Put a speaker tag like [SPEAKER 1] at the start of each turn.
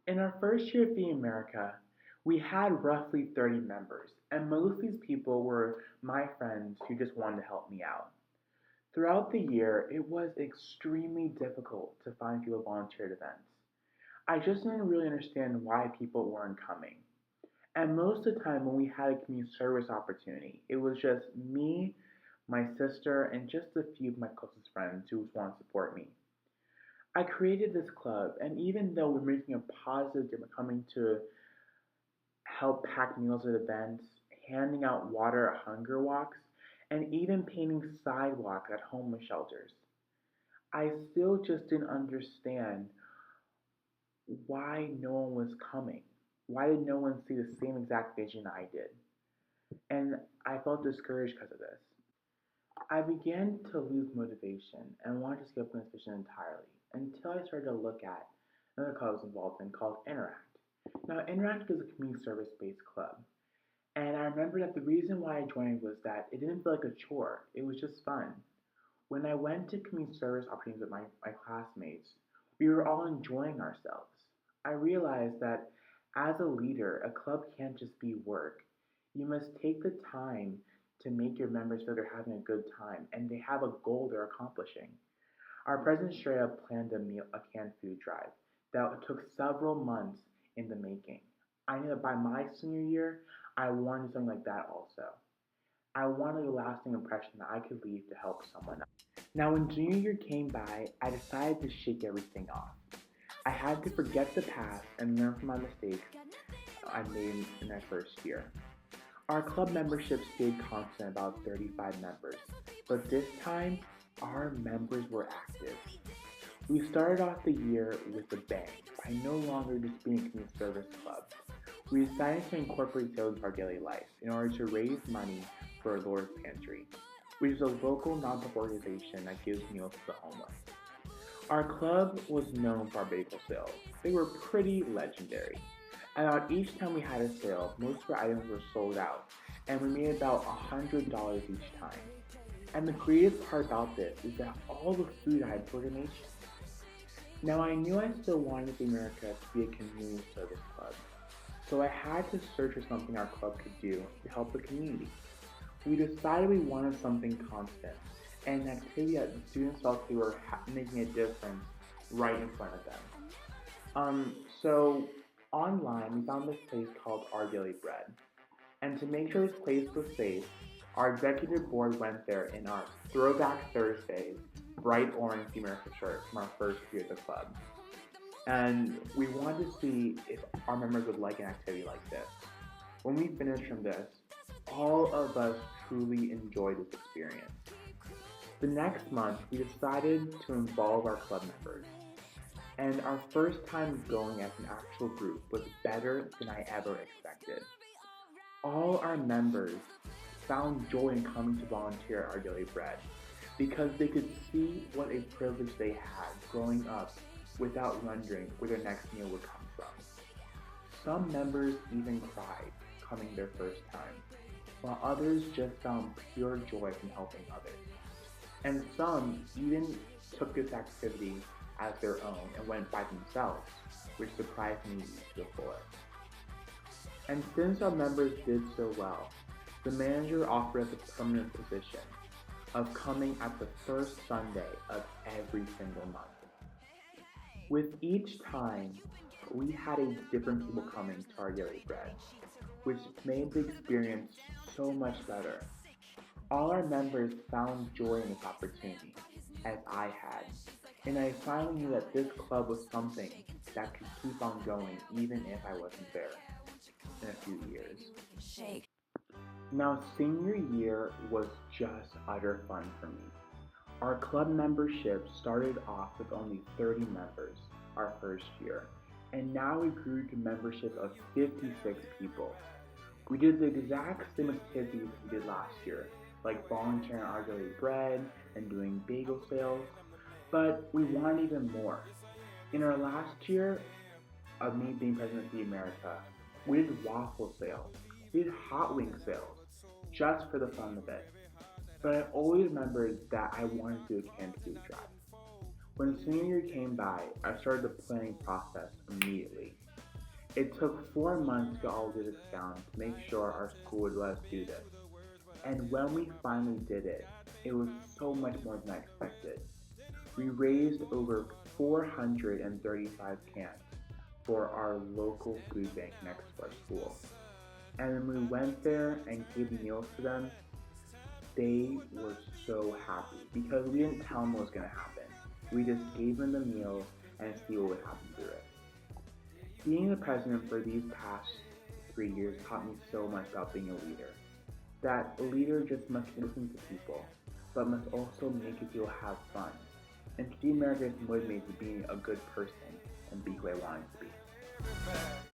[SPEAKER 1] In our first year at the America, we had roughly 30 members, and most of these people were my friends who just wanted to help me out. Throughout the year, it was extremely difficult to find people who volunteered at events. I just didn't really understand why people weren't coming. And most of the time, when we had a community service opportunity, it was just me, my sister, and just a few of my closest friends who wanted to support me. I created this club, and even though we're making a positive difference coming to help pack meals at events, handing out water at hunger walks, and even painting sidewalks at homeless shelters, I still just didn't understand why no one was coming. Why did no one see the same exact vision I did? And I felt discouraged because of this. I began to lose motivation and wanted to give up on this vision entirely until I started to look at another club I was involved in called Interact. Now, Interact is a community service based club. And I remember that the reason why I joined was that it didn't feel like a chore, it was just fun. When I went to community service opportunities with my classmates, we were all enjoying ourselves. I realized that as a leader, a club can't just be work. You must take the time to make your members feel they're having a good time and they have a goal they're accomplishing. Our president straight up planned a canned food drive that took several months in the making. I knew that by my senior year, I wanted something like that also. I wanted a lasting impression that I could leave to help someone else. Now, when junior year came by, I decided to shake everything off. I had to forget the past and learn from my mistakes I made in my first year. Our club membership stayed constant, about 35 members, but this time our members were active. We started off the year with a bang by no longer just being a community service club. We decided to incorporate sales into our daily life in order to raise money for Lord's Pantry, which is a local nonprofit organization that gives meals to the homeless. Our club was known for our bagel sales. They were pretty legendary. About each time we had a sale, most of our items were sold out, and we made about $100 each time. And the creative part about this is that all the food I had for donations. Now I knew I still wanted the America to be a community service club, so I had to search for something our club could do to help the community. We decided we wanted something constant, and an activity that the students felt they were making a difference right in front of them. So online we found this place called Our Daily Bread, and to make sure this place was safe, our executive board went there in our Throwback Thursdays bright orange America shirt from our first year at the club. And we wanted to see if our members would like an activity like this. When we finished from this, all of us truly enjoyed this experience. The next month, we decided to involve our club members. And our first time going as an actual group was better than I ever expected. All our members found joy in coming to volunteer at Our Daily Bread because they could see what a privilege they had growing up without wondering where their next meal would come from. Some members even cried coming their first time, while others just found pure joy from helping others. And some even took this activity as their own and went by themselves, which surprised me to the fullest. And since our members did so well, the manager offered us a permanent position of coming at the first Sunday of every single month. With each time, we had a different people coming to Our Daily Bread, which made the experience so much better. All our members found joy in this opportunity, as I had, and I finally knew that this club was something that could keep on going even if I wasn't there in a few years. Now, senior year was just utter fun for me. Our club membership started off with only 30 members our first year, and now we grew to membership of 56 people. We did the exact same activities we did last year, like volunteering Our Daily Bread and doing bagel sales, but we wanted even more. In our last year of me being president of the America, we did waffle sales, we did hot wing sales, just for the fun of it. But I always remembered that I wanted to do a canned food drive. When senior year came by, I started the planning process immediately. It took 4 months to get all of this down to make sure our school would let us do this. And when we finally did it, it was so much more than I expected. We raised over 435 cans for our local food bank next to our school. And when we went there and gave meals to them, they were so happy because we didn't tell them what was going to happen. We just gave them the meals and see what would happen through it. Being the president for these past 3 years taught me so much about being a leader. That a leader just must listen to people, but must also make people have fun. And Team America is motivated to being a good person and be who I wanted to be.